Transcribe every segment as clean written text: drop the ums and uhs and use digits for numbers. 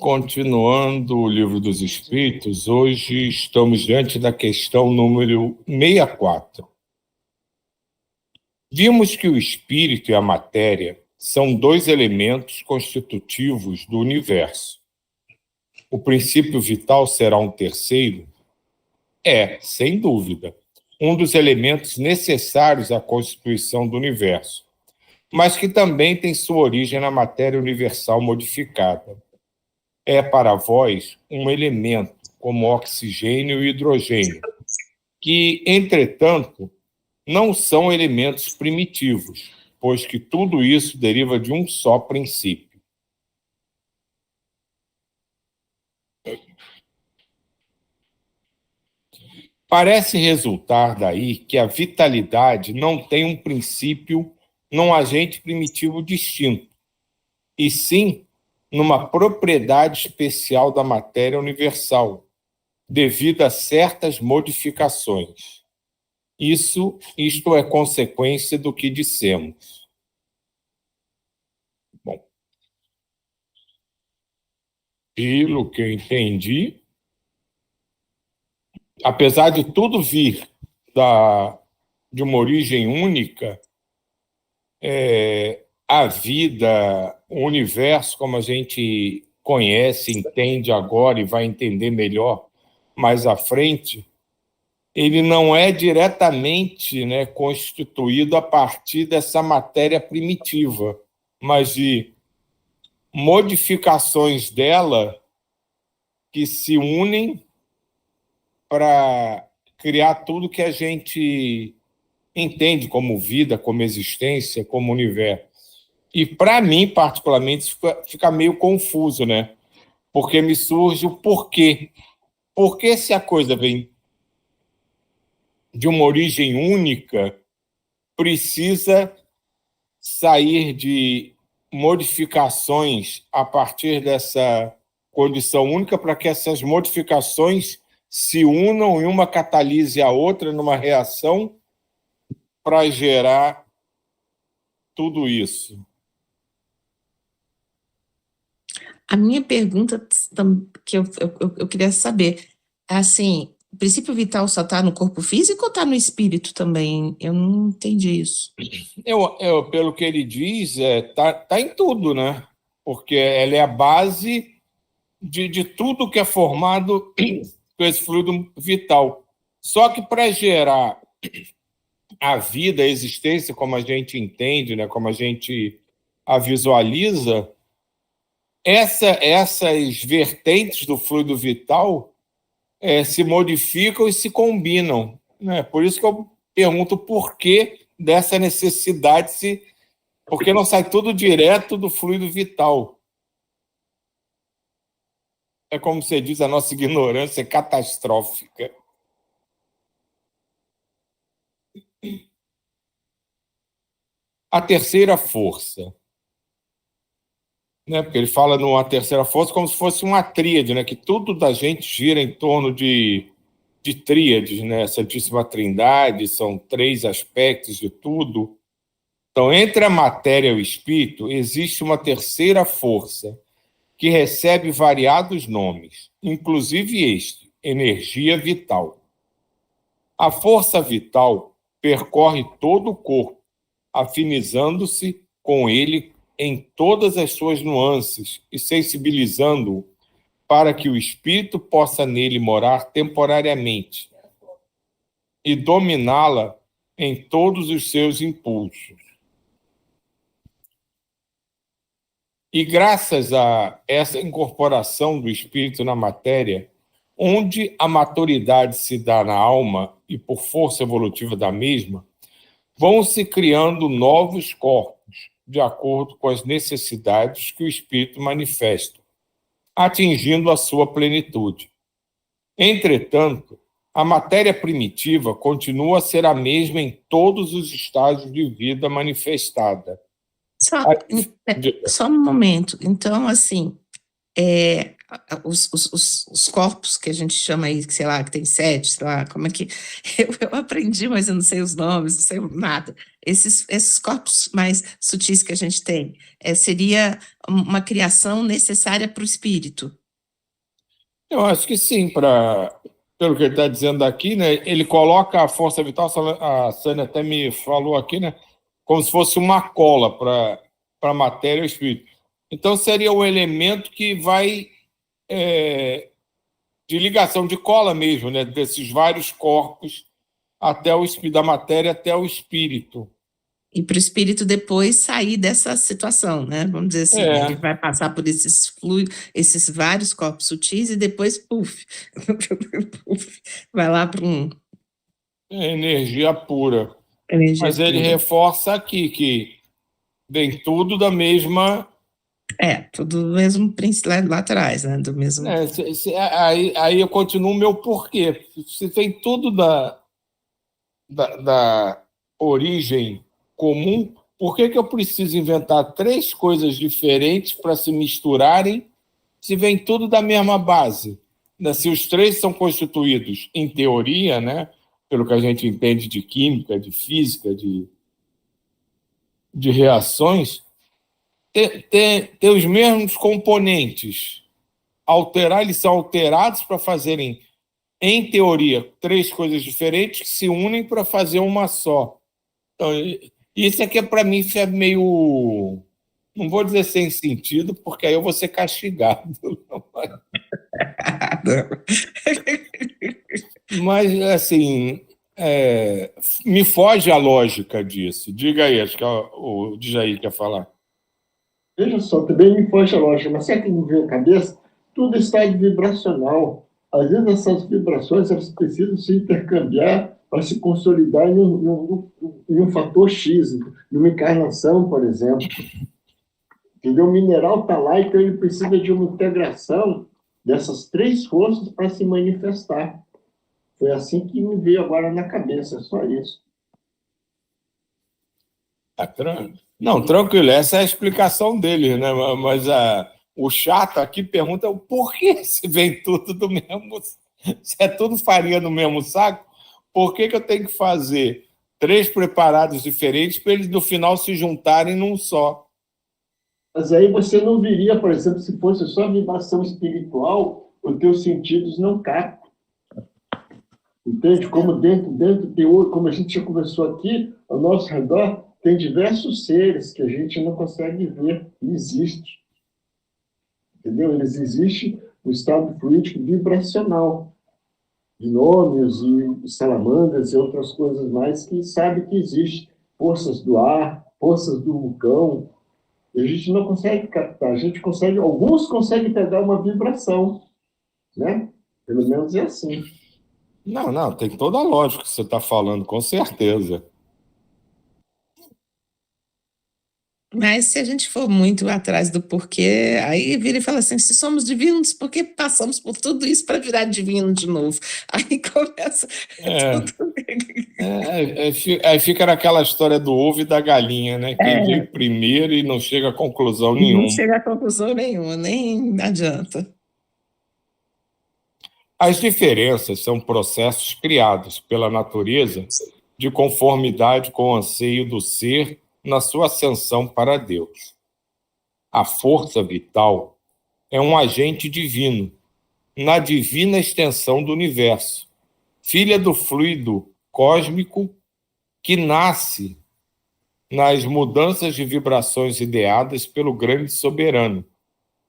Continuando o Livro dos Espíritos, hoje estamos diante da questão número 64. Vimos que o espírito e a matéria são dois elementos constitutivos do universo. O princípio vital será um terceiro? Sem dúvida, um dos elementos necessários à constituição do universo, mas que também tem sua origem na matéria universal modificada. É para vós um elemento, como oxigênio e hidrogênio, que, entretanto, não são elementos primitivos, pois que tudo isso deriva de um só princípio. Parece resultar daí que a vitalidade não tem um princípio num agente primitivo distinto, e sim numa propriedade especial da matéria universal, devido a certas modificações. Isto é consequência do que dissemos. Bom, pelo que eu entendi, apesar de tudo vir de uma origem única, a vida, o universo, como a gente conhece, entende agora e vai entender melhor mais à frente, ele não é diretamente, constituído a partir dessa matéria primitiva, mas de modificações dela que se unem para criar tudo que a gente entende como vida, como existência, como universo. E, para mim, particularmente, fica meio confuso, né? Porque me surge o porquê. Por que, se a coisa vem de uma origem única, precisa sair de modificações a partir dessa condição única para que essas modificações se unam e uma catalise a outra numa reação para gerar tudo isso? A minha pergunta que eu queria saber, assim, o princípio vital só está no corpo físico ou está no espírito também? Eu não entendi isso. Pelo que ele diz, tá em tudo, né? Porque ela é a base de tudo que é formado com esse fluido vital. Só que para gerar a vida, a existência, como a gente entende, né? Como a gente a visualiza, essas vertentes do fluido vital se modificam e se combinam, né? Por isso que eu pergunto por que dessa necessidade, porque não sai tudo direto do fluido vital. É como você diz, a nossa ignorância é catastrófica. A terceira força, né? Porque ele fala numa terceira força como se fosse uma tríade, né? Que tudo da gente gira em torno de tríades, né? Santíssima Trindade, são três aspectos de tudo. Então, entre a matéria e o espírito, existe uma terceira força que recebe variados nomes, inclusive este, energia vital. A força vital percorre todo o corpo, afinizando-se com ele em todas as suas nuances e sensibilizando-o para que o espírito possa nele morar temporariamente e dominá-la em todos os seus impulsos. E graças a essa incorporação do espírito na matéria, onde a maturidade se dá na alma e por força evolutiva da mesma, vão se criando novos corpos, de acordo com as necessidades que o espírito manifesta, atingindo a sua plenitude. Entretanto, a matéria primitiva continua a ser a mesma em todos os estágios de vida manifestada. Só um momento. Então, assim, os corpos que a gente chama aí, que sei lá, que tem 7, sei lá, como é que. Eu aprendi, mas eu não sei os nomes, não sei nada. Esses corpos mais sutis que a gente tem, seria uma criação necessária para o espírito. Eu acho que sim, pelo que ele está dizendo aqui, né? Ele coloca a força vital, a Sânia até me falou aqui, né? Como se fosse uma cola para a matéria e o espírito. Então, seria o elemento que vai de ligação de cola mesmo, né? Desses vários corpos até o espírito, da matéria até o espírito. E para o espírito depois sair dessa situação, né? Vamos dizer assim, ele É, vai passar por esses fluidos, esses vários corpos sutis e depois, puf, puf, vai lá para energia pura. energia Mas ele pura. reforça aqui que vem tudo da mesma. Tudo do mesmo princípio lá atrás, né? Do mesmo. Né, aí eu continuo o meu porquê. Se tem tudo da origem comum, por que eu preciso inventar três coisas diferentes para se misturarem se vem tudo da mesma base? Né, se os três são constituídos, em teoria, né, pelo que a gente entende de química, de física, de reações, ter os mesmos componentes, eles são alterados para fazerem, em teoria, três coisas diferentes que se unem para fazer uma só. Então, isso aqui, para mim, é meio. Não vou dizer sem sentido, porque aí eu vou ser castigado. Mas, assim, me foge a lógica disso. Diga aí, acho que o Djaí quer falar. Veja só, também me foge a lógica, mas sabe o que me veio à cabeça? Tudo está vibracional. Às vezes essas vibrações elas precisam se intercambiar para se consolidar em um fator X, em uma encarnação, por exemplo. Entendeu? O mineral está lá, então ele precisa de uma integração dessas três forças para se manifestar. Foi assim que me veio agora na cabeça, só isso. Não, tranquilo, essa é a explicação dele, né? Mas o chato aqui pergunta o porquê se vem tudo do mesmo. Se é tudo farinha no mesmo saco, por que eu tenho que fazer três preparados diferentes para eles no final se juntarem num só? Mas aí você não viria, por exemplo, se fosse só vibração espiritual, os teus sentidos não captam. Entende? Como dentro tem, como a gente já conversou aqui, ao nosso redor, tem diversos seres que a gente não consegue ver e existe. Entendeu? Eles existem no estado fluídico vibracional. Gnômios e salamandras e outras coisas mais que sabem que existem forças do ar, forças do vulcão. E a gente não consegue captar. A gente consegue, alguns conseguem pegar uma vibração, né? Pelo menos é assim. Não, tem toda a lógica que você está falando, com certeza. Mas se a gente for muito atrás do porquê, aí vira e fala assim: se somos divinos, por que passamos por tudo isso para virar divino de novo? Aí começa tudo. Aí fica naquela história do ovo e da galinha, né? Quem veio primeiro e não chega a conclusão Não nenhuma. chega a conclusão nenhuma, nem adianta. As diferenças são processos criados pela natureza de conformidade com o anseio do ser na sua ascensão para Deus. A força vital é um agente divino, na divina extensão do universo, filha do fluido cósmico que nasce nas mudanças de vibrações ideadas pelo grande soberano.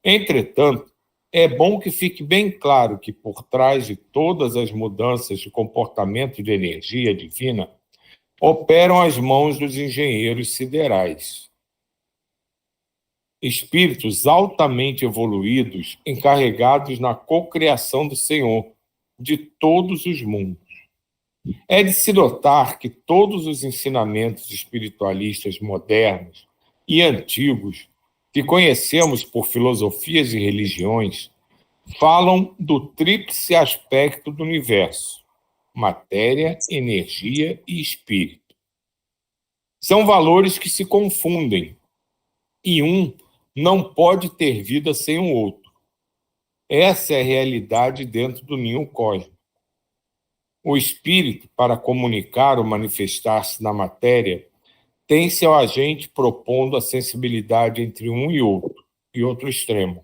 Entretanto, é bom que fique bem claro que por trás de todas as mudanças de comportamento de energia divina operam as mãos dos engenheiros siderais. Espíritos altamente evoluídos encarregados na cocriação do Senhor de todos os mundos. É de se notar que todos os ensinamentos espiritualistas modernos e antigos que conhecemos por filosofias e religiões falam do tríplice aspecto do universo: matéria, energia e espírito. São valores que se confundem, e um não pode ter vida sem o outro. Essa é a realidade dentro do ninho cósmico. O espírito, para comunicar ou manifestar-se na matéria, tem seu agente propondo a sensibilidade entre um e outro extremo.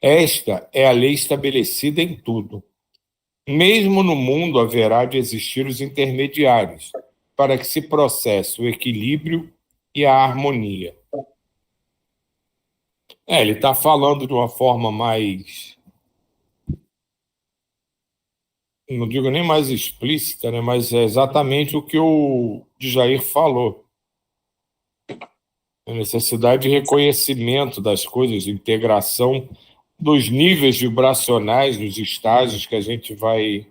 Esta é a lei estabelecida em tudo. Mesmo no mundo haverá de existir os intermediários, para que se processe o equilíbrio e a harmonia. Ele está falando de uma forma mais, não digo nem mais explícita, né, mas é exatamente o que o Jair falou. A necessidade de reconhecimento das coisas, de integração dos níveis vibracionais, dos estágios que a gente vai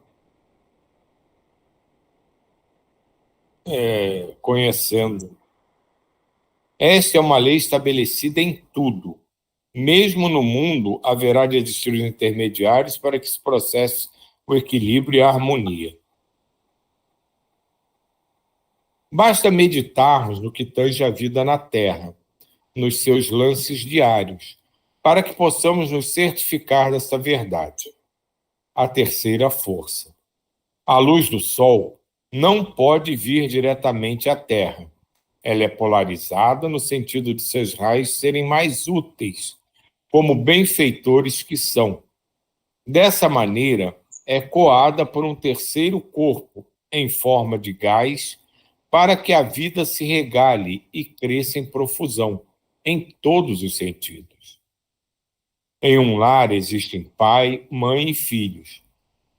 conhecendo. Esta é uma lei estabelecida em tudo. Mesmo no mundo, haverá de existir os intermediários para que se processe o equilíbrio e a harmonia. Basta meditarmos no que tange a vida na Terra, nos seus lances diários, para que possamos nos certificar dessa verdade. A terceira força. A luz do Sol não pode vir diretamente à Terra. Ela é polarizada no sentido de seus raios serem mais úteis, como benfeitores que são. Dessa maneira, é coada por um terceiro corpo, em forma de gás, para que a vida se regale e cresça em profusão, em todos os sentidos. Em um lar existem pai, mãe e filhos.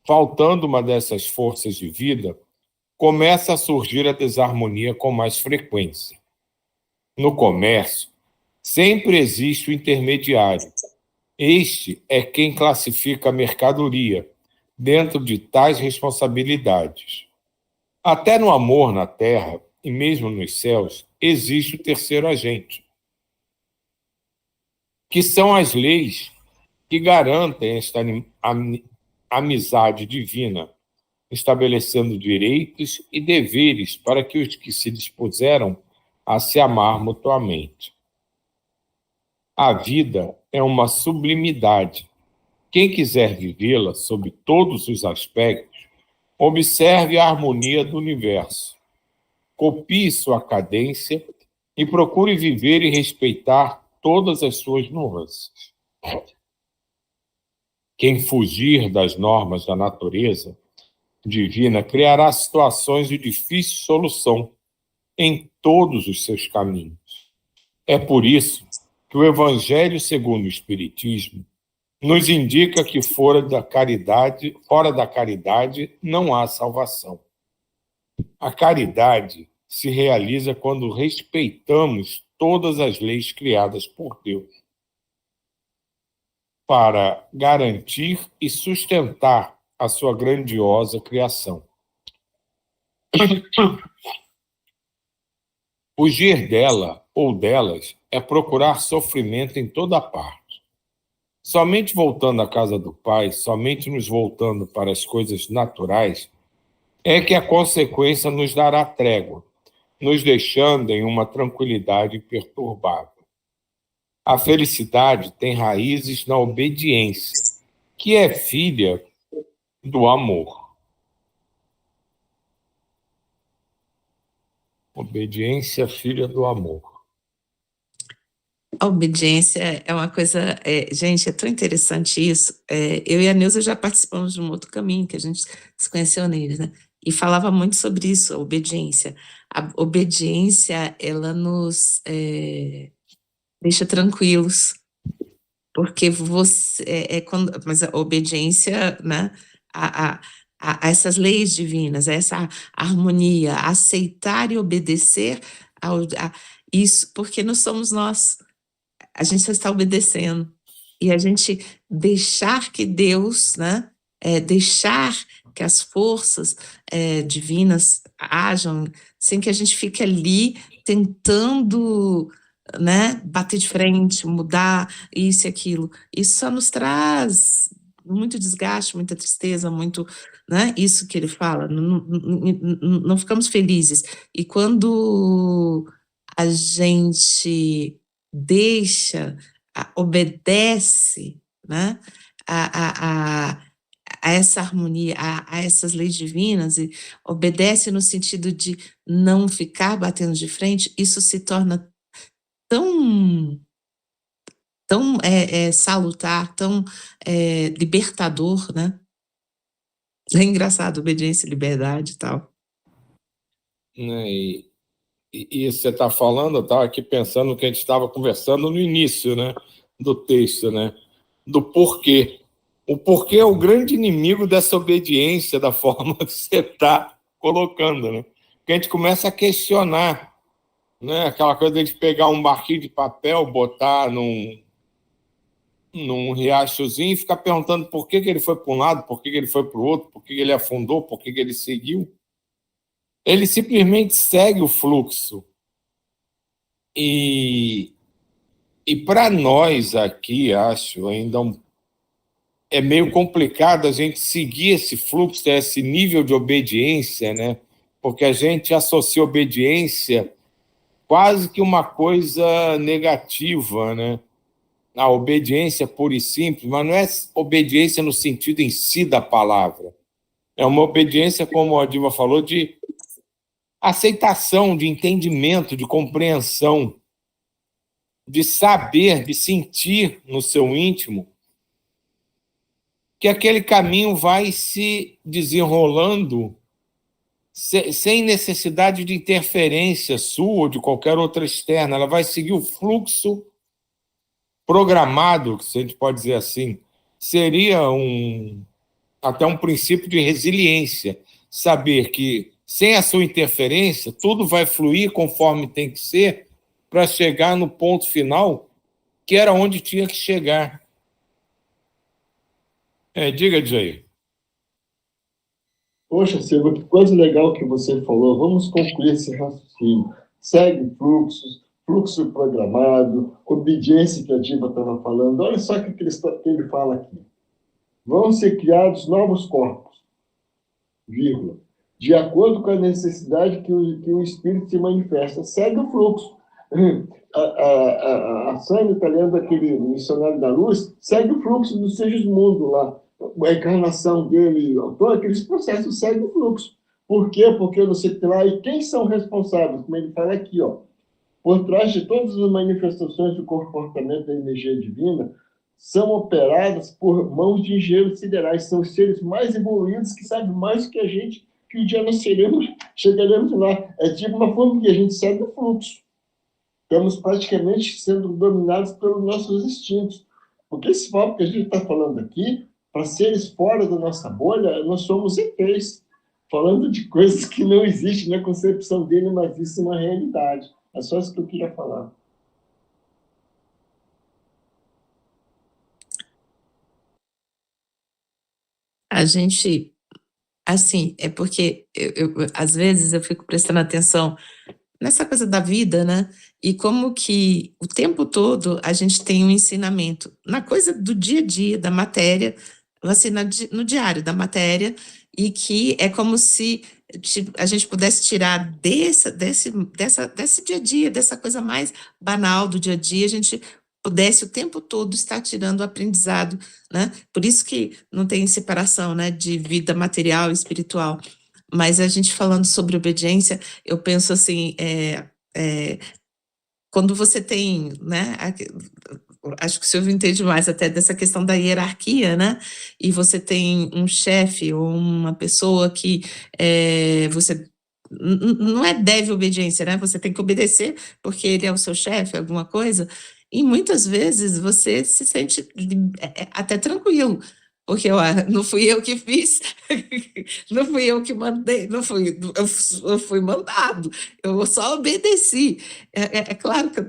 Faltando uma dessas forças de vida, começa a surgir a desarmonia com mais frequência. No comércio, sempre existe o intermediário. Este é quem classifica a mercadoria dentro de tais responsabilidades. Até no amor na terra e mesmo nos céus existe o terceiro agente, que são as leis que garantem esta amizade divina, estabelecendo direitos e deveres para que os que se dispuseram a se amar mutuamente. A vida é uma sublimidade. Quem quiser vivê-la sob todos os aspectos, observe a harmonia do universo. Copie sua cadência e procure viver e respeitar todas as suas nuances. Quem fugir das normas da natureza divina criará situações de difícil solução em todos os seus caminhos. É por isso que o Evangelho segundo o Espiritismo nos indica que fora da caridade não há salvação. A caridade se realiza quando respeitamos todas as leis criadas por Deus para garantir e sustentar a sua grandiosa criação. Fugir dela ou delas é procurar sofrimento em toda parte. Somente voltando à casa do Pai, somente nos voltando para as coisas naturais, é que a consequência nos dará trégua, nos deixando em uma tranquilidade imperturbável. A felicidade tem raízes na obediência, que é filha do amor. Obediência, filha do amor. A obediência é uma coisa, gente, é tão interessante isso. Eu e a Neuza já participamos de um outro caminho, que a gente se conheceu neles, né? E falava muito sobre isso, a obediência. A obediência, ela nos deixa tranquilos, porque você, mas a obediência, né, a essas leis divinas, a essa harmonia, aceitar e obedecer a isso, porque não somos nós. A gente só está obedecendo. E a gente deixar que Deus, né, deixar que as forças divinas ajam, sem que a gente fique ali tentando, né, bater de frente, mudar isso e aquilo. Isso só nos traz muito desgaste, muita tristeza, muito, né, isso que ele fala, não ficamos felizes. E quando a gente deixa, obedece, né? a essa harmonia, a essas leis divinas, e obedece no sentido de não ficar batendo de frente, isso se torna tão salutar, tão libertador, né? É engraçado, obediência, liberdade e tal. Né? E você está falando, eu estava aqui pensando no que a gente estava conversando no início, né, do texto, né, do porquê. O porquê é o grande inimigo dessa obediência, da forma que você está colocando, né? Porque a gente começa a questionar, né, aquela coisa de pegar um barquinho de papel, botar num riachozinho e ficar perguntando por que ele foi para um lado, por que ele foi para o outro, por que ele afundou, por que ele seguiu. Ele simplesmente segue o fluxo. E para nós aqui, acho, ainda é meio complicado a gente seguir esse fluxo, esse nível de obediência, né? Porque a gente associa obediência quase que uma coisa negativa, né? A obediência pura e simples, mas não é obediência no sentido em si da palavra. É uma obediência, como a Diva falou, de aceitação, de entendimento, de compreensão, de saber, de sentir no seu íntimo que aquele caminho vai se desenrolando sem necessidade de interferência sua ou de qualquer outra externa. Ela vai seguir o fluxo programado, se a gente pode dizer assim. Seria até um princípio de resiliência, saber que sem a sua interferência, tudo vai fluir conforme tem que ser para chegar no ponto final, que era onde tinha que chegar. Diga, Jair. Poxa, Silvia, que coisa legal que você falou. Vamos concluir esse raciocínio. Segue fluxos, fluxo programado, obediência que a Diva estava falando. Olha só o que ele fala aqui. Vão ser criados novos corpos, vírgula, de acordo com a necessidade que o espírito se manifesta. Segue o fluxo. A Sânia está lendo aquele Missionário da Luz, segue o fluxo do Segismundo lá, a encarnação dele, todos aqueles processos seguem o fluxo. Por quê? Porque eu não sei o que lá. E quem são responsáveis? Como ele fala aqui, ó, por trás de todas as manifestações do comportamento da energia divina, são operadas por mãos de engenheiros siderais. São os seres mais evoluídos que sabem mais do que a gente, que um dia nós chegaremos lá. É tipo uma forma que a gente segue o fluxo. Estamos praticamente sendo dominados pelos nossos instintos. Porque esse papo que a gente está falando aqui, para seres fora da nossa bolha, nós somos ETs, falando de coisas que não existem na concepção dele, mas isso é uma realidade. É só isso que eu queria falar. A gente, assim, é porque às vezes eu fico prestando atenção nessa coisa da vida, né? E como que o tempo todo a gente tem um ensinamento na coisa do dia a dia, da matéria, assim, no diário da matéria, e que é como se a gente pudesse tirar desse dia a dia, dessa coisa mais banal do dia a dia, a gente pudesse o tempo todo estar tirando o aprendizado, né? Por isso que não tem separação, né, de vida material e espiritual. Mas a gente falando sobre obediência, eu penso assim, quando você tem, né, acho que o senhor entende mais até dessa questão da hierarquia, né, e você tem um chefe ou uma pessoa que você não deve obediência, né, você tem que obedecer porque ele é o seu chefe, alguma coisa, e muitas vezes você se sente até tranquilo, porque não fui eu que fiz, não fui eu que mandei, eu fui mandado, eu só obedeci. É claro que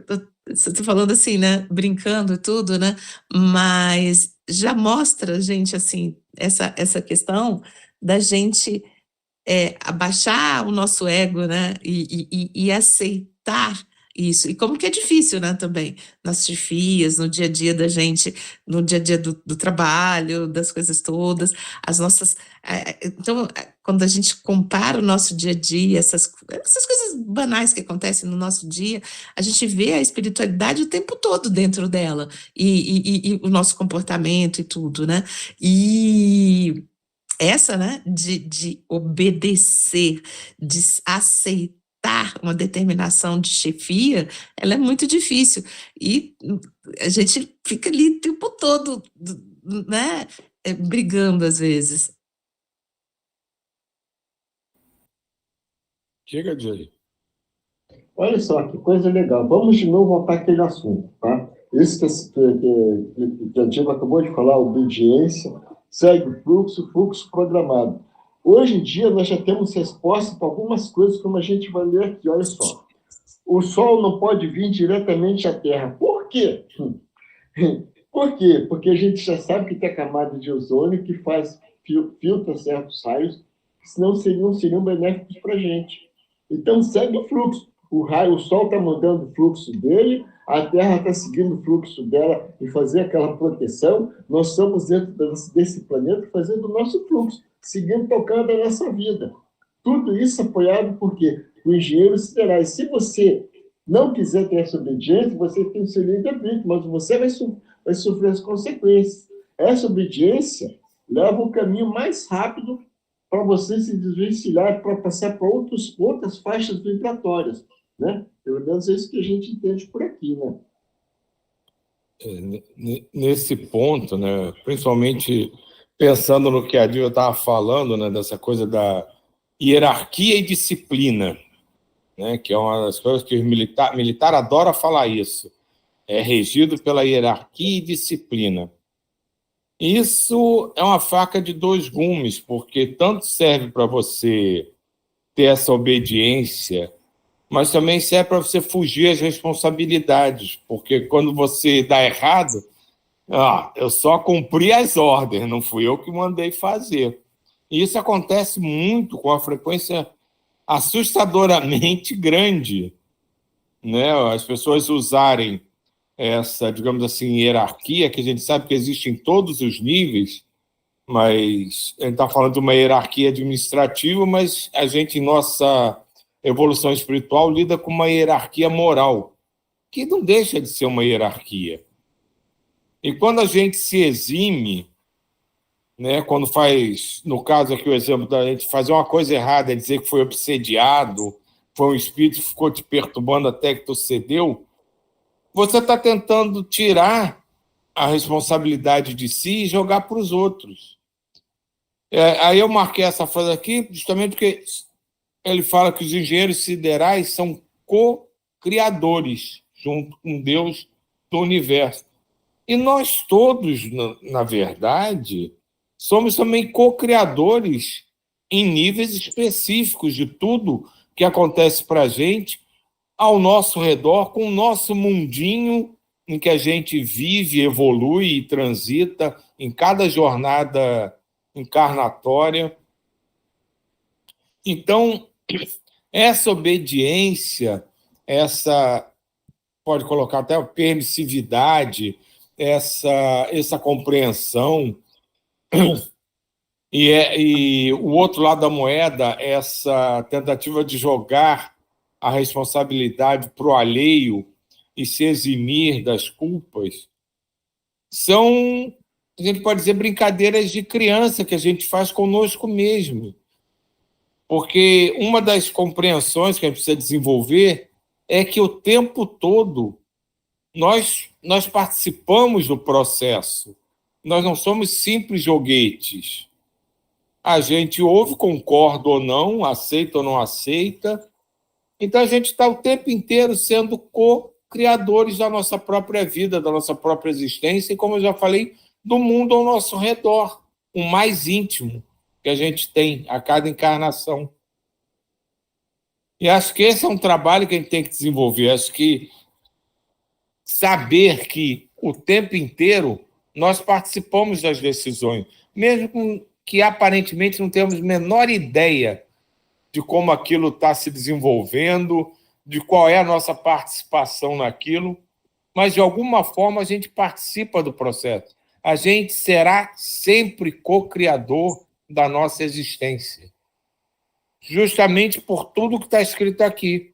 você está falando assim, né, brincando e tudo, né, mas já mostra, gente, assim, essa questão da gente abaixar o nosso ego, né, e aceitar isso. E como que é difícil, né, também, nas chefias, no dia a dia da gente, no dia a dia do trabalho, das coisas todas, as nossas... Então, quando a gente compara o nosso dia a dia, essas coisas banais que acontecem no nosso dia, a gente vê a espiritualidade o tempo todo dentro dela, e o nosso comportamento e tudo, né? E essa, né, de obedecer, de aceitar uma determinação de chefia, ela é muito difícil. E a gente fica ali o tempo todo, né, brigando às vezes. Chega, Jay. Olha só, que coisa legal. Vamos de novo voltar àquele assunto, tá? Isso que a Diva acabou de falar, obediência, segue o fluxo programado. Hoje em dia, nós já temos resposta para algumas coisas, como a gente vai ler aqui. Olha só. O Sol não pode vir diretamente à Terra. Por quê? Por quê? Porque a gente já sabe que tem a camada de ozônio que filtra certos raios, que senão seriam benéficos para a gente. Então, segue o fluxo. O Sol está mandando o fluxo dele, a Terra está seguindo o fluxo dela e fazer aquela proteção. Nós estamos dentro desse planeta fazendo o nosso fluxo, seguindo, tocando a nossa vida. Tudo isso apoiado por quê? O engenheiro sideral. E se você não quiser ter essa obediência, você tem o seu livre-arbítrio, mas você vai sofrer as consequências. Essa obediência leva o caminho mais rápido para você se desvencilhar, para passar para outras faixas vibratórias, né? Pelo menos é isso que a gente entende por aqui, né? Nesse ponto, né, principalmente pensando no que a Dilma estava falando, né, dessa coisa da hierarquia e disciplina, né, que é uma das coisas que o militar adora falar isso, é regido pela hierarquia e disciplina. Isso é uma faca de dois gumes, porque tanto serve para você ter essa obediência, mas também serve para você fugir às responsabilidades, porque quando você dá errado, eu só cumpri as ordens, não fui eu que mandei fazer. E isso acontece muito, com a frequência assustadoramente grande, né? As pessoas usarem essa, digamos assim, hierarquia, que a gente sabe que existe em todos os níveis, mas a gente está falando de uma hierarquia administrativa, mas a gente, em nossa evolução espiritual, lida com uma hierarquia moral, que não deixa de ser uma hierarquia. E quando a gente se exime, né, quando faz, no caso aqui o exemplo da gente fazer uma coisa errada, é dizer que foi obsediado, foi um espírito que ficou te perturbando até que tu cedeu, você está tentando tirar a responsabilidade de si e jogar para os outros. Aí eu marquei essa frase aqui justamente porque ele fala que os engenheiros siderais são co-criadores junto com Deus do universo. E nós todos, na verdade, somos também co-criadores em níveis específicos de tudo que acontece para a gente ao nosso redor, com o nosso mundinho em que a gente vive, evolui e transita em cada jornada encarnatória. Então, essa obediência, essa, pode colocar até permissividade, essa compreensão, e o outro lado da moeda, essa tentativa de jogar a responsabilidade para o alheio e se eximir das culpas, são, a gente pode dizer, brincadeiras de criança que a gente faz conosco mesmo. Porque uma das compreensões que a gente precisa desenvolver é que o tempo todo nós participamos do processo. Nós não somos simples joguetes. A gente ouve, concorda ou não, aceita ou não aceita. Então, a gente está o tempo inteiro sendo co-criadores da nossa própria vida, da nossa própria existência, e, como eu já falei, do mundo ao nosso redor, o mais íntimo que a gente tem a cada encarnação. E acho que esse é um trabalho que a gente tem que desenvolver. Acho que saber que o tempo inteiro nós participamos das decisões, mesmo que aparentemente não temos a menor ideia de como aquilo está se desenvolvendo, de qual é a nossa participação naquilo, mas de alguma forma a gente participa do processo. A gente será sempre co-criador da nossa existência. justamente por tudo que está escrito aqui.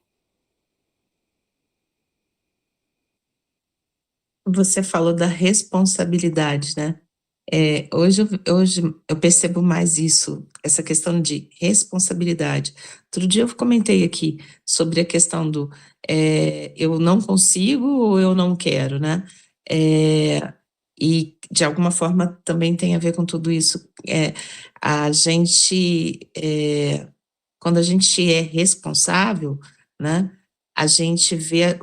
Você falou da responsabilidade, né? Hoje eu percebo mais isso, essa questão de responsabilidade. Outro dia eu comentei aqui sobre a questão do eu não consigo ou eu não quero, né? E de alguma forma também tem a ver com tudo isso. A gente, quando a gente é responsável, né? A gente vê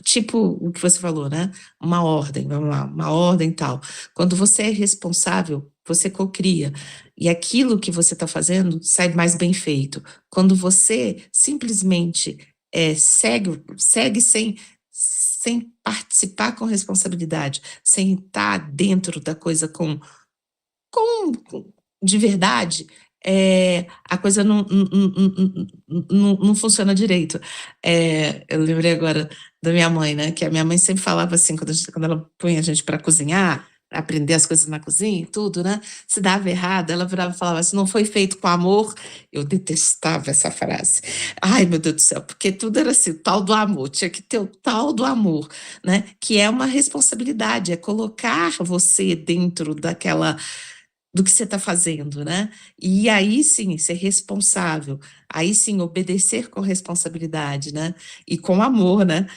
tipo o que você falou, né? Uma ordem, vamos lá, uma ordem e tal. Quando você é responsável, você cocria. E aquilo que você está fazendo sai mais bem feito. Quando você simplesmente segue sem participar com responsabilidade, sem estar dentro da coisa de verdade, a coisa não funciona direito. Eu lembrei agora da minha mãe, né? Que a minha mãe sempre falava assim, quando ela punha a gente para cozinhar, aprender as coisas na cozinha e tudo, né? Se dava errado, ela virava e falava assim, não foi feito com amor. Eu detestava essa frase. Ai, meu Deus do céu, porque tudo era assim, o tal do amor, tinha que ter o tal do amor, né? Que é uma responsabilidade, é colocar você dentro do que você está fazendo, né? E aí sim, ser responsável, aí sim, obedecer com responsabilidade, né? E com amor, né?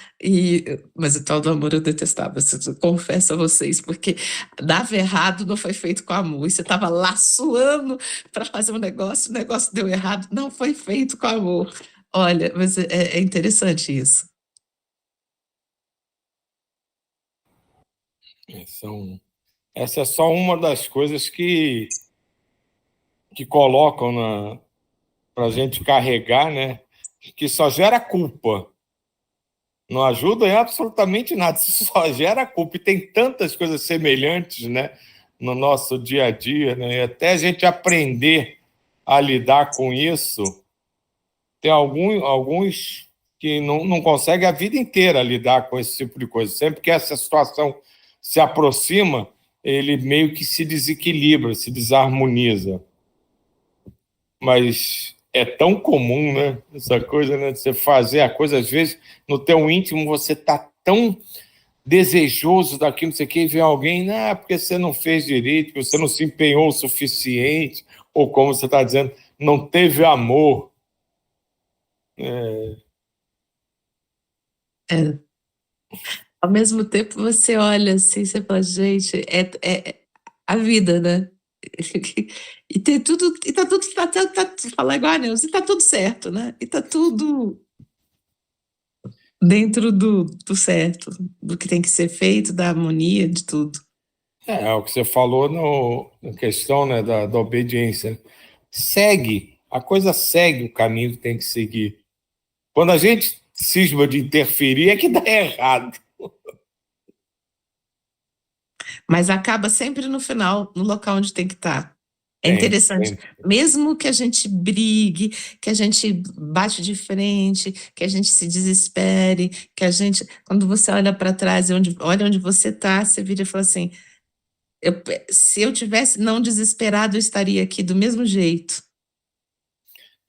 Mas o tal do amor eu detestava, eu confesso a vocês, porque dava errado, não foi feito com amor. E você estava lá suando para fazer um negócio, o negócio deu errado, não foi feito com amor. Olha, mas é interessante isso. Essa é só uma das coisas que colocam para a gente carregar, né? Que só gera culpa. Não ajuda em absolutamente nada, isso só gera culpa. E tem tantas coisas semelhantes, né, no nosso dia a dia, né? E até a gente aprender a lidar com isso, tem alguns que não conseguem a vida inteira lidar com esse tipo de coisa. Sempre que essa situação se aproxima, ele meio que se desequilibra, se desarmoniza. Mas é tão comum, né? Essa coisa, né? Você fazer a coisa, às vezes, no teu íntimo, você está tão desejoso daquilo, não sei o que, e vem alguém, porque você não fez direito, porque você não se empenhou o suficiente, ou como você está dizendo, não teve amor. Ao mesmo tempo, você olha assim, você fala, gente, é a vida, né? E tem tudo, e tá tudo, falar igual a Neuza, e tá tudo certo, né? E tá tudo dentro do certo, do que tem que ser feito, da harmonia, de tudo. É o que você falou na questão, né, da obediência. A coisa segue o caminho que tem que seguir. Quando a gente cisma de interferir, é que dá errado. Mas acaba sempre no final, no local onde tem que estar. É Sempre, interessante, sempre. mesmo que a gente brigue, que a gente bate de frente, que a gente se desespere, que a gente, quando você olha para trás, olha onde você está, você vira e fala assim, se eu tivesse não desesperado, eu estaria aqui do mesmo jeito.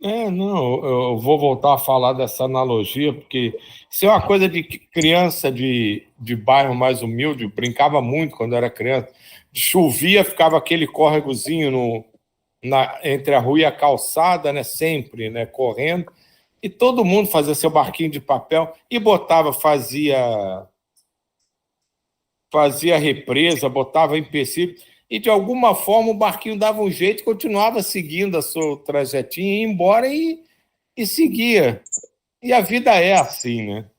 Não, eu vou voltar a falar dessa analogia, porque isso é uma coisa de criança de bairro mais humilde, eu brincava muito quando era criança. Chovia, ficava aquele córregozinho entre a rua e a calçada, né, sempre, né, correndo, e todo mundo fazia seu barquinho de papel e fazia represa, botava empecilho, e de alguma forma o barquinho dava um jeito, continuava seguindo a sua trajetinha, ia embora e seguia. E a vida é assim, né?